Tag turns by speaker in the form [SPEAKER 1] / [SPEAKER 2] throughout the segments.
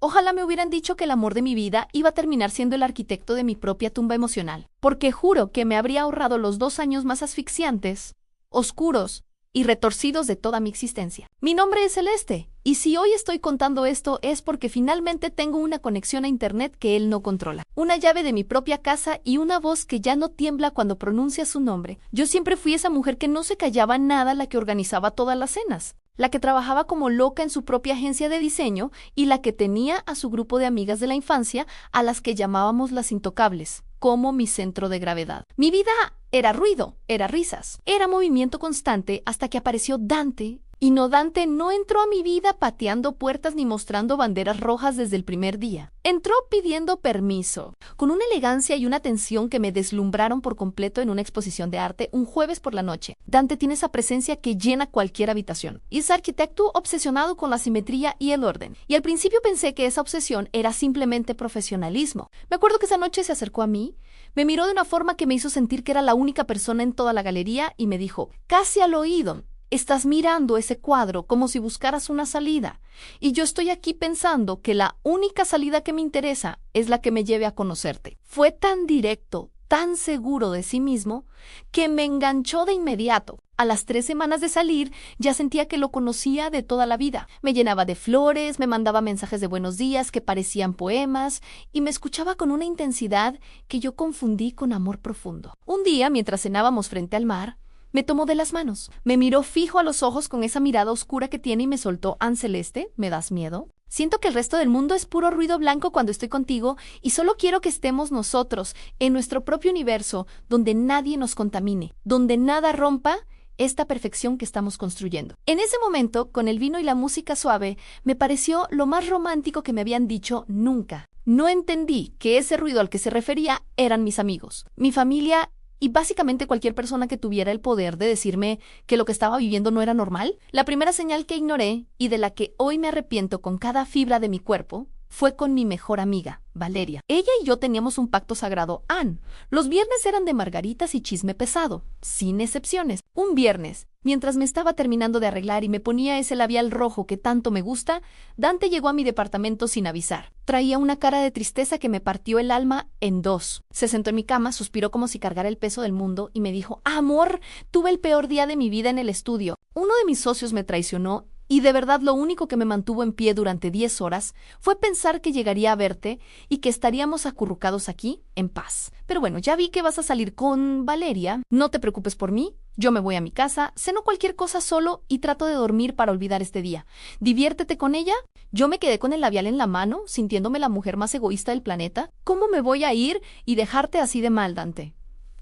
[SPEAKER 1] Ojalá me hubieran dicho que el amor de mi vida iba a terminar siendo el arquitecto de mi propia tumba emocional, porque juro que me habría ahorrado los 2 años más asfixiantes, oscuros y retorcidos de toda mi existencia. Mi nombre es Celeste, y si hoy estoy contando esto es porque finalmente tengo una conexión a internet que él no controla, una llave de mi propia casa y una voz que ya no tiembla cuando pronuncia su nombre. Yo siempre fui esa mujer que no se callaba nada, la que organizaba todas las cenas, la que trabajaba como loca en su propia agencia de diseño y la que tenía a su grupo de amigas de la infancia a las que llamábamos las intocables, como mi centro de gravedad. Mi vida era ruido, era risas, era movimiento constante hasta que apareció Dante. Y no, Dante no entró a mi vida pateando puertas ni mostrando banderas rojas desde el primer día. Entró pidiendo permiso, con una elegancia y una atención que me deslumbraron por completo en una exposición de arte un jueves por la noche. Dante tiene esa presencia que llena cualquier habitación. Y es arquitecto obsesionado con la simetría y el orden. Y al principio pensé que esa obsesión era simplemente profesionalismo. Me acuerdo que esa noche se acercó a mí, me miró de una forma que me hizo sentir que era la única persona en toda la galería y me dijo, casi al oído: estás mirando ese cuadro como si buscaras una salida, y yo estoy aquí pensando que la única salida que me interesa es la que me lleve a conocerte. Fue tan directo, tan seguro de sí mismo, que me enganchó de inmediato. A las 3 semanas de salir, ya sentía que lo conocía de toda la vida. Me llenaba de flores, me mandaba mensajes de buenos días que parecían poemas, y me escuchaba con una intensidad que yo confundí con amor profundo. Un día, mientras cenábamos frente al mar, me tomó de las manos, me miró fijo a los ojos con esa mirada oscura que tiene y me soltó: Celeste, ¿me das miedo? Siento que el resto del mundo es puro ruido blanco cuando estoy contigo y solo quiero que estemos nosotros, en nuestro propio universo, donde nadie nos contamine, donde nada rompa esta perfección que estamos construyendo. En ese momento, con el vino y la música suave, me pareció lo más romántico que me habían dicho nunca. No entendí que ese ruido al que se refería eran mis amigos, mi familia y básicamente cualquier persona que tuviera el poder de decirme que lo que estaba viviendo no era normal. La primera señal que ignoré y de la que hoy me arrepiento con cada fibra de mi cuerpo fue con mi mejor amiga, Valeria. Ella y yo teníamos un pacto sagrado, Anne. Los viernes eran de margaritas y chisme pesado, sin excepciones. Un viernes, mientras me estaba terminando de arreglar y me ponía ese labial rojo que tanto me gusta, Dante llegó a mi departamento sin avisar. Traía una cara de tristeza que me partió el alma en dos. Se sentó en mi cama, suspiró como si cargara el peso del mundo y me dijo: amor, tuve el peor día de mi vida en el estudio. Uno de mis socios me traicionó y de verdad lo único que me mantuvo en pie durante 10 horas fue pensar que llegaría a verte y que estaríamos acurrucados aquí en paz. Pero bueno, ya vi que vas a salir con Valeria. No te preocupes por mí. Yo me voy a mi casa, ceno cualquier cosa solo y trato de dormir para olvidar este día. Diviértete con ella. Yo me quedé con el labial en la mano, sintiéndome la mujer más egoísta del planeta. ¿Cómo me voy a ir y dejarte así de mal, Dante?,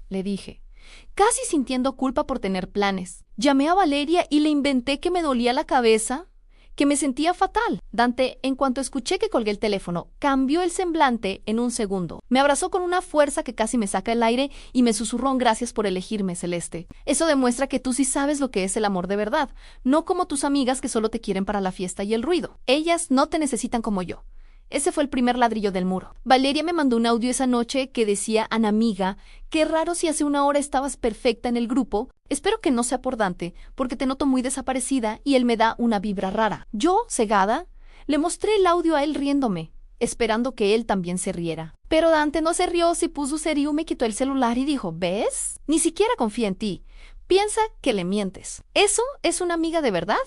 [SPEAKER 1] le dije, casi sintiendo culpa por tener planes. Llamé a Valeria y le inventé que me dolía la cabeza, que me sentía fatal. Dante, en cuanto escuché que colgué el teléfono, cambió el semblante en un segundo. Me abrazó con una fuerza que casi me saca el aire y me susurró: gracias por elegirme, Celeste. Eso demuestra que tú sí sabes lo que es el amor de verdad, no como tus amigas que solo te quieren para la fiesta y el ruido. Ellas no te necesitan como yo. Ese fue el primer ladrillo del muro. Valeria me mandó un audio esa noche que decía: Ana amiga, qué raro si hace una hora estabas perfecta en el grupo. Espero que no sea por Dante, porque te noto muy desaparecida y él me da una vibra rara. Yo, cegada, le mostré el audio a él riéndome, esperando que él también se riera. Pero Dante no se rió, se puso serio, me quitó el celular y dijo: ¿ves? Ni siquiera confía en ti. Piensa que le mientes. ¿Eso es una amiga de verdad?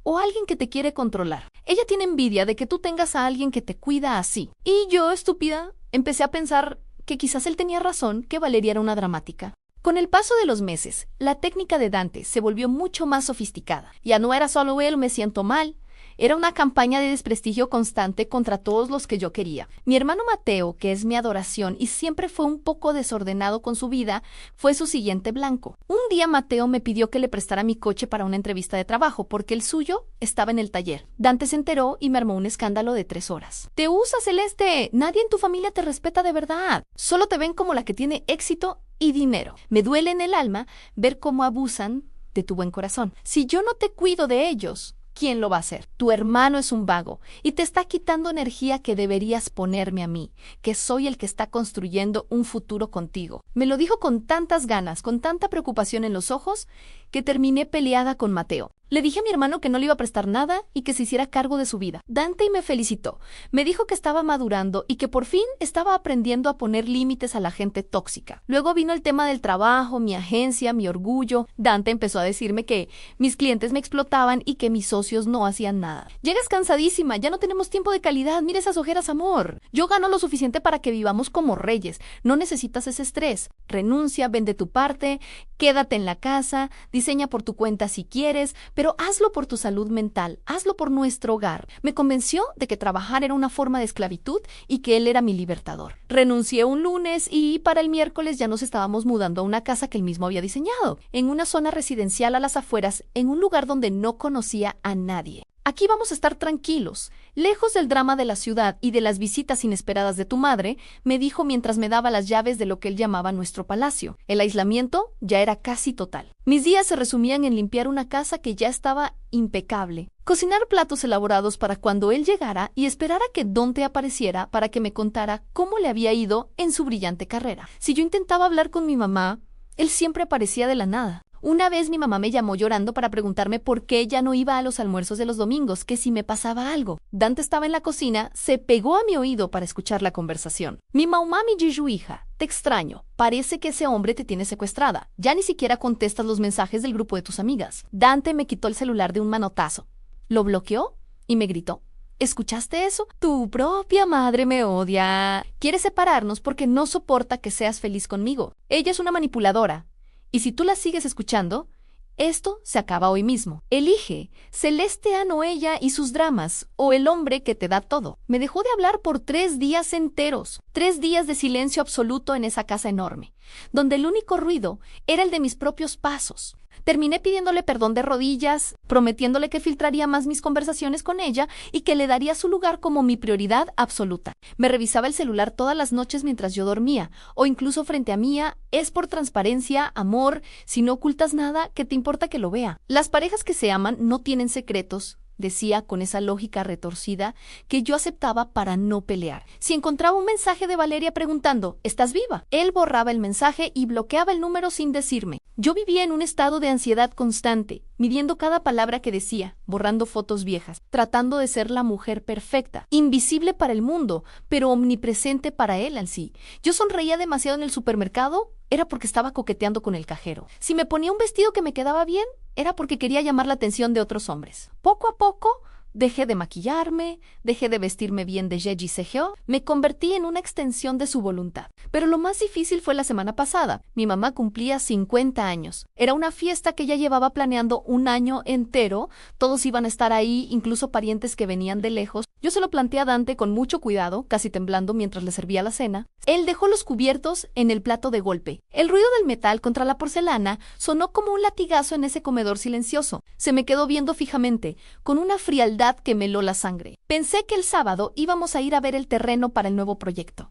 [SPEAKER 1] ¿O alguien que te quiere controlar? Ella tiene envidia de que tú tengas a alguien que te cuida así. Y yo, estúpida, empecé a pensar que quizás él tenía razón, que Valeria era una dramática. Con el paso de los meses, la técnica de Dante se volvió mucho más sofisticada. Ya no era solo él, me siento mal. Era una campaña de desprestigio constante contra todos los que yo quería. Mi hermano Mateo, que es mi adoración y siempre fue un poco desordenado con su vida, fue su siguiente blanco. Un día Mateo me pidió que le prestara mi coche para una entrevista de trabajo, porque el suyo estaba en el taller. Dante se enteró y me armó un escándalo de 3 horas. ¡Te usa, Celeste! Nadie en tu familia te respeta de verdad. Solo te ven como la que tiene éxito y dinero. Me duele en el alma ver cómo abusan de tu buen corazón. Si yo no te cuido de ellos, ¿quién lo va a hacer? Tu hermano es un vago y te está quitando energía que deberías ponerme a mí, que soy el que está construyendo un futuro contigo. Me lo dijo con tantas ganas, con tanta preocupación en los ojos, que terminé peleada con Mateo. Le dije a mi hermano que no le iba a prestar nada y que se hiciera cargo de su vida. Dante me felicitó. Me dijo que estaba madurando y que por fin estaba aprendiendo a poner límites a la gente tóxica. Luego vino el tema del trabajo, mi agencia, mi orgullo. Dante empezó a decirme que mis clientes me explotaban y que mis socios no hacían nada. Llegas cansadísima, ya no tenemos tiempo de calidad, mira esas ojeras, amor. Yo gano lo suficiente para que vivamos como reyes. No necesitas ese estrés. Renuncia, vende tu parte, quédate en la casa, diseña por tu cuenta si quieres, pero hazlo por tu salud mental, hazlo por nuestro hogar. Me convenció de que trabajar era una forma de esclavitud y que él era mi libertador. Renuncié un lunes y para el miércoles ya nos estábamos mudando a una casa que él mismo había diseñado, en una zona residencial a las afueras, en un lugar donde no conocía a nadie. Aquí vamos a estar tranquilos, lejos del drama de la ciudad y de las visitas inesperadas de tu madre, me dijo mientras me daba las llaves de lo que él llamaba nuestro palacio. El aislamiento ya era casi total. Mis días se resumían en limpiar una casa que ya estaba impecable, cocinar platos elaborados para cuando él llegara y esperar a que Dante apareciera para que me contara cómo le había ido en su brillante carrera. Si yo intentaba hablar con mi mamá, él siempre aparecía de la nada. Una vez mi mamá me llamó llorando para preguntarme por qué ya no iba a los almuerzos de los domingos, que si me pasaba algo. Dante estaba en la cocina, se pegó a mi oído para escuchar la conversación. Mi mamá, mi Giju hija, te extraño. Parece que ese hombre te tiene secuestrada. Ya ni siquiera contestas los mensajes del grupo de tus amigas. Dante me quitó el celular de un manotazo. Lo bloqueó y me gritó. ¿Escuchaste eso? Tu propia madre me odia. Quiere separarnos porque no soporta que seas feliz conmigo. Ella es una manipuladora. Y si tú la sigues escuchando, esto se acaba hoy mismo. Elige, Celeste Ano ella y sus dramas, o el hombre que te da todo. Me dejó de hablar por 3 días enteros, 3 días de silencio absoluto en esa casa enorme, donde el único ruido era el de mis propios pasos. Terminé pidiéndole perdón de rodillas, prometiéndole que filtraría más mis conversaciones con ella y que le daría su lugar como mi prioridad absoluta. Me revisaba el celular todas las noches mientras yo dormía, o incluso frente a mía. Es por transparencia, amor, si no ocultas nada, ¿qué te importa que lo vea? Las parejas que se aman no tienen secretos, decía con esa lógica retorcida que yo aceptaba para no pelear. Si encontraba un mensaje de Valeria preguntando, ¿estás viva?, él borraba el mensaje y bloqueaba el número sin decirme. Yo vivía en un estado de ansiedad constante, midiendo cada palabra que decía, borrando fotos viejas, tratando de ser la mujer perfecta, invisible para el mundo, pero omnipresente para él en sí. Yo sonreía demasiado en el supermercado, era porque estaba coqueteando con el cajero. Si me ponía un vestido que me quedaba bien, era porque quería llamar la atención de otros hombres. Poco a poco, dejé de maquillarme, dejé de vestirme bien de Jeji Sehyo, me convertí en una extensión de su voluntad. Pero lo más difícil fue la semana pasada. Mi mamá cumplía 50 años. Era una fiesta que ella llevaba planeando un año entero. Todos iban a estar ahí, incluso parientes que venían de lejos. Yo se lo planteé a Dante con mucho cuidado, casi temblando mientras le servía la cena. Él dejó los cubiertos en el plato de golpe. El ruido del metal contra la porcelana sonó como un latigazo en ese comedor silencioso. Se me quedó viendo fijamente, con una frialdad que me heló la sangre. Pensé que el sábado íbamos a ir a ver el terreno para el nuevo proyecto.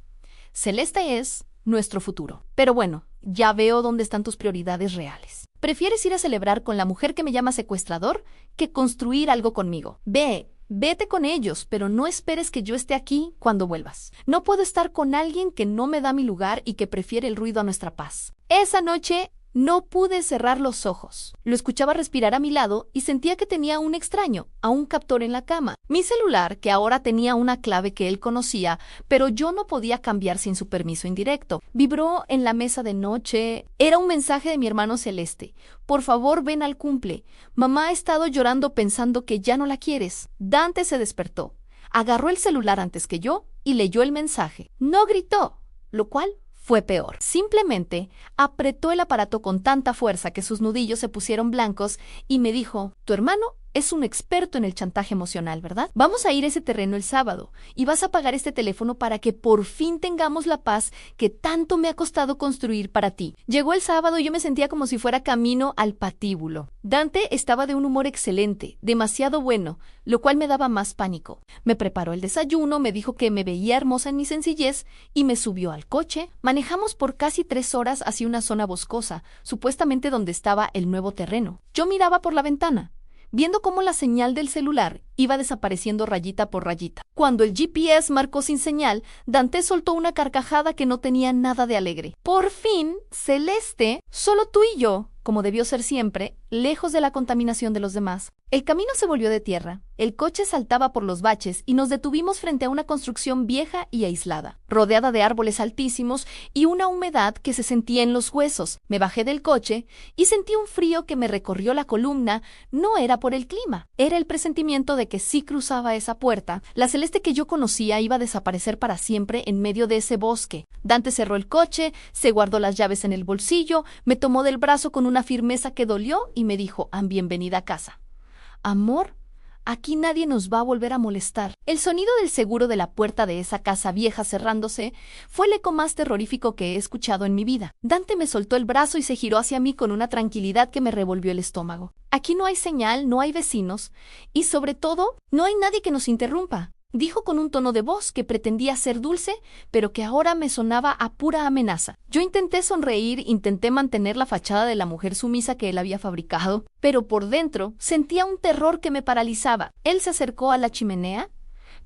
[SPEAKER 1] Celeste es nuestro futuro. Pero bueno, ya veo dónde están tus prioridades reales. Prefieres ir a celebrar con la mujer que me llama secuestrador que construir algo conmigo. Vete con ellos, pero no esperes que yo esté aquí cuando vuelvas. No puedo estar con alguien que no me da mi lugar y que prefiere el ruido a nuestra paz. Esa noche no pude cerrar los ojos. Lo escuchaba respirar a mi lado y sentía que tenía un extraño, a un captor en la cama. Mi celular, que ahora tenía una clave que él conocía, pero yo no podía cambiar sin su permiso indirecto. Vibró en la mesa de noche. Era un mensaje de mi hermano Celeste. Por favor, ven al cumple. Mamá ha estado llorando pensando que ya no la quieres. Dante se despertó. Agarró el celular antes que yo y leyó el mensaje. No gritó, lo cual fue peor. Simplemente apretó el aparato con tanta fuerza que sus nudillos se pusieron blancos y me dijo, tu hermano es un experto en el chantaje emocional, ¿verdad? Vamos a ir a ese terreno el sábado y vas a pagar este teléfono para que por fin tengamos la paz que tanto me ha costado construir para ti. Llegó el sábado y yo me sentía como si fuera camino al patíbulo. Dante estaba de un humor excelente, demasiado bueno, lo cual me daba más pánico. Me preparó el desayuno, me dijo que me veía hermosa en mi sencillez y me subió al coche. Manejamos por casi 3 horas hacia una zona boscosa, supuestamente donde estaba el nuevo terreno. Yo miraba por la ventana, viendo cómo la señal del celular iba desapareciendo rayita por rayita. Cuando el GPS marcó sin señal, Dante soltó una carcajada que no tenía nada de alegre. Por fin, Celeste, solo tú y yo, como debió ser siempre, lejos de la contaminación de los demás. El camino se volvió de tierra, el coche saltaba por los baches y nos detuvimos frente a una construcción vieja y aislada, rodeada de árboles altísimos y una humedad que se sentía en los huesos. Me bajé del coche y sentí un frío que me recorrió la columna. No era por el clima, era el presentimiento de que si cruzaba esa puerta, la Celeste que yo conocía iba a desaparecer para siempre en medio de ese bosque. Dante cerró el coche, se guardó las llaves en el bolsillo, me tomó del brazo con una firmeza que dolió y me dijo: bienvenida a casa. Amor, aquí nadie nos va a volver a molestar. El sonido del seguro de la puerta de esa casa vieja cerrándose fue el eco más terrorífico que he escuchado en mi vida. Dante me soltó el brazo y se giró hacia mí con una tranquilidad que me revolvió el estómago. Aquí no hay señal, no hay vecinos y, sobre todo, no hay nadie que nos interrumpa, dijo con un tono de voz que pretendía ser dulce, pero que ahora me sonaba a pura amenaza. Yo intenté sonreír, intenté mantener la fachada de la mujer sumisa que él había fabricado, pero por dentro sentía un terror que me paralizaba. Él se acercó a la chimenea,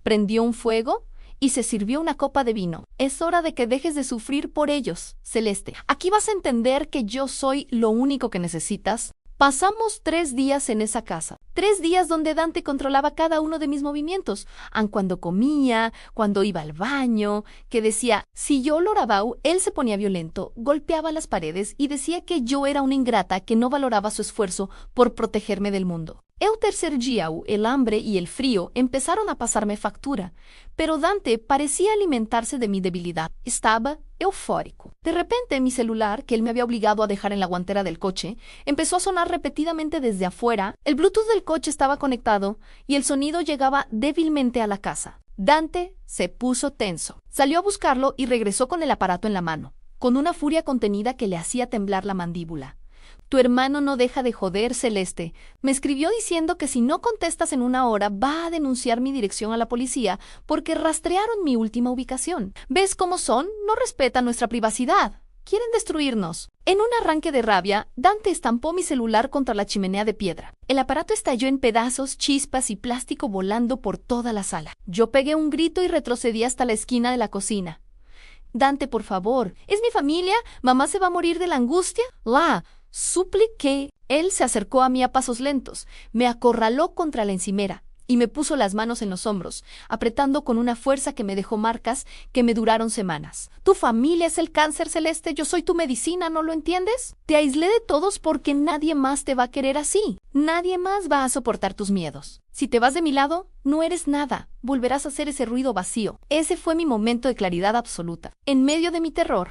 [SPEAKER 1] prendió un fuego y se sirvió una copa de vino. Es hora de que dejes de sufrir por ellos, Celeste. Aquí vas a entender que yo soy lo único que necesitas. Pasamos 3 días en esa casa. 3 días donde Dante controlaba cada uno de mis movimientos, aun cuando comía, cuando iba al baño, que decía, si yo lo orabau, él se ponía violento, golpeaba las paredes y decía que yo era una ingrata que no valoraba su esfuerzo por protegerme del mundo. El tercer día, el hambre y el frío empezaron a pasarme factura, pero Dante parecía alimentarse de mi debilidad. Estaba eufórico. De repente, mi celular, que él me había obligado a dejar en la guantera del coche, empezó a sonar repetidamente desde afuera. El Bluetooth del coche estaba conectado y el sonido llegaba débilmente a la casa. Dante se puso tenso. Salió a buscarlo y regresó con el aparato en la mano, con una furia contenida que le hacía temblar la mandíbula. Tu hermano no deja de joder, Celeste. Me escribió diciendo que si no contestas en 1 hora va a denunciar mi dirección a la policía porque rastrearon mi última ubicación. ¿Ves cómo son? No respetan nuestra privacidad. Quieren destruirnos. En un arranque de rabia, Dante estampó mi celular contra la chimenea de piedra. El aparato estalló en pedazos, chispas y plástico volando por toda la sala. Yo pegué un grito y retrocedí hasta la esquina de la cocina. Dante, por favor, ¿es mi familia? ¿Mamá se va a morir de la angustia? Supliqué. Él se acercó a mí a pasos lentos, me acorraló contra la encimera y me puso las manos en los hombros, apretando con una fuerza que me dejó marcas que me duraron semanas. Tu familia es el cáncer, Celeste, yo soy tu medicina, ¿no lo entiendes? Te aislé de todos porque nadie más te va a querer así. Nadie más va a soportar tus miedos. Si te vas de mi lado, no eres nada. Volverás a hacer ese ruido vacío. Ese fue mi momento de claridad absoluta. En medio de mi terror,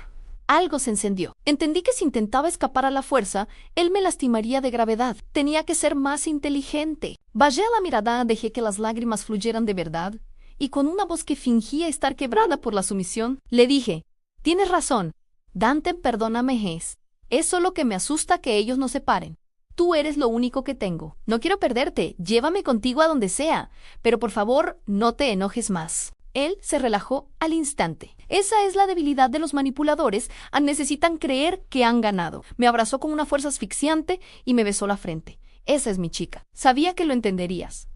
[SPEAKER 1] algo se encendió. Entendí que si intentaba escapar a la fuerza, él me lastimaría de gravedad. Tenía que ser más inteligente. Bajé a la mirada, dejé que las lágrimas fluyeran de verdad, y con una voz que fingía estar quebrada por la sumisión, le dije, tienes razón. Dante, perdóname, es solo que me asusta que ellos nos separen. Tú eres lo único que tengo. No quiero perderte. Llévame contigo a donde sea. Pero por favor, no te enojes más. Él se relajó al instante. Esa es la debilidad de los manipuladores. Necesitan creer que han ganado. Me abrazó con una fuerza asfixiante y me besó la frente. Esa es mi chica. Sabía que lo entenderías.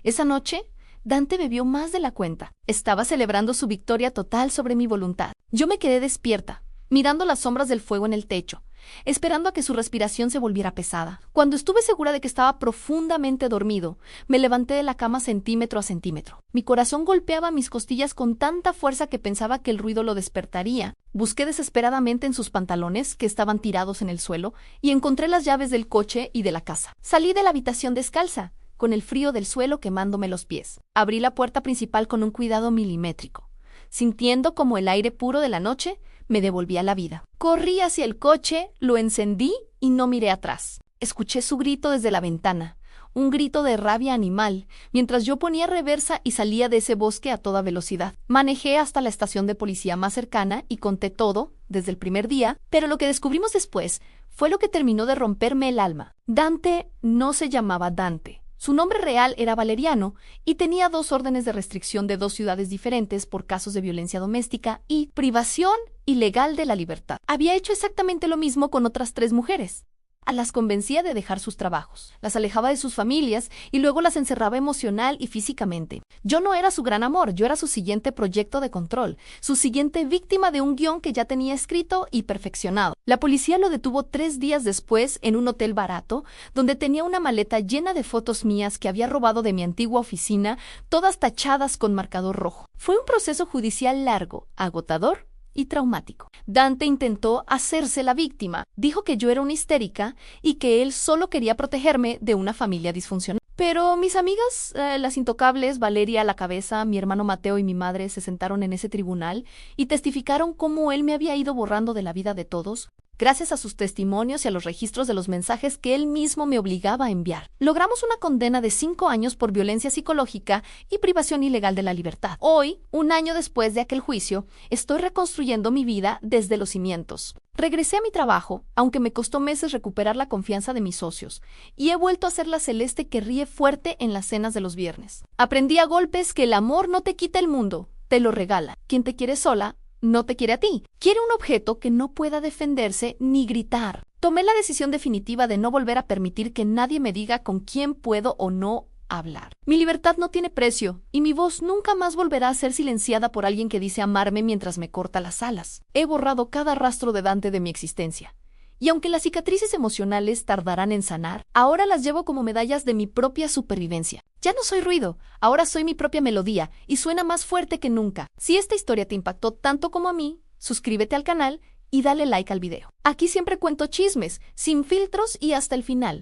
[SPEAKER 1] Esa noche, Dante bebió más de la cuenta. Estaba celebrando su victoria total sobre mi voluntad. Yo me quedé despierta, mirando las sombras del fuego en el techo, esperando a que su respiración se volviera pesada. Cuando estuve segura de que estaba profundamente dormido, me levanté de la cama centímetro a centímetro. Mi corazón golpeaba mis costillas con tanta fuerza que pensaba que el ruido lo despertaría. Busqué desesperadamente en sus pantalones, que estaban tirados en el suelo, y encontré las llaves del coche y de la casa. Salí de la habitación descalza, con el frío del suelo quemándome los pies. Abrí la puerta principal con un cuidado milimétrico, sintiendo como el aire puro de la noche me devolvía la vida. Corrí hacia el coche, lo encendí y no miré atrás. Escuché su grito desde la ventana, un grito de rabia animal, mientras yo ponía reversa y salía de ese bosque a toda velocidad. Manejé hasta la estación de policía más cercana y conté todo, desde el primer día, pero lo que descubrimos después fue lo que terminó de romperme el alma. Dante no se llamaba Dante. Su nombre real era Valeriano y tenía 2 órdenes de restricción de 2 ciudades diferentes por casos de violencia doméstica y privación ilegal de la libertad. Había hecho exactamente lo mismo con otras 3 mujeres. Las convencía de dejar sus trabajos, las alejaba de sus familias y luego las encerraba emocional y físicamente. Yo no era su gran amor, yo era su siguiente proyecto de control, su siguiente víctima de un guión que ya tenía escrito y perfeccionado. La policía lo detuvo 3 días después en un hotel barato, donde tenía una maleta llena de fotos mías que había robado de mi antigua oficina, todas tachadas con marcador rojo. Fue un proceso judicial largo, agotador y traumático. Dante intentó hacerse la víctima, dijo que yo era una histérica y que él solo quería protegerme de una familia disfuncional. Pero mis amigas, las intocables, Valeria a la cabeza, mi hermano Mateo y mi madre se sentaron en ese tribunal y testificaron cómo él me había ido borrando de la vida de todos, gracias a sus testimonios y a los registros de los mensajes que él mismo me obligaba a enviar. Logramos una condena de 5 años por violencia psicológica y privación ilegal de la libertad. Hoy, un año después de aquel juicio, estoy reconstruyendo mi vida desde los cimientos. Regresé a mi trabajo, aunque me costó meses recuperar la confianza de mis socios, y he vuelto a ser la Celeste que ríe fuerte en las cenas de los viernes. Aprendí a golpes que el amor no te quita el mundo, te lo regala. Quien te quiere sola, no te quiere a ti. Quiere un objeto que no pueda defenderse ni gritar. Tomé la decisión definitiva de no volver a permitir que nadie me diga con quién puedo o no hablar. Mi libertad no tiene precio, y mi voz nunca más volverá a ser silenciada por alguien que dice amarme mientras me corta las alas. He borrado cada rastro de Dante de mi existencia. Y aunque las cicatrices emocionales tardarán en sanar, ahora las llevo como medallas de mi propia supervivencia. Ya no soy ruido, ahora soy mi propia melodía y suena más fuerte que nunca. Si esta historia te impactó tanto como a mí, suscríbete al canal y dale like al video. Aquí siempre cuento chismes, sin filtros y hasta el final.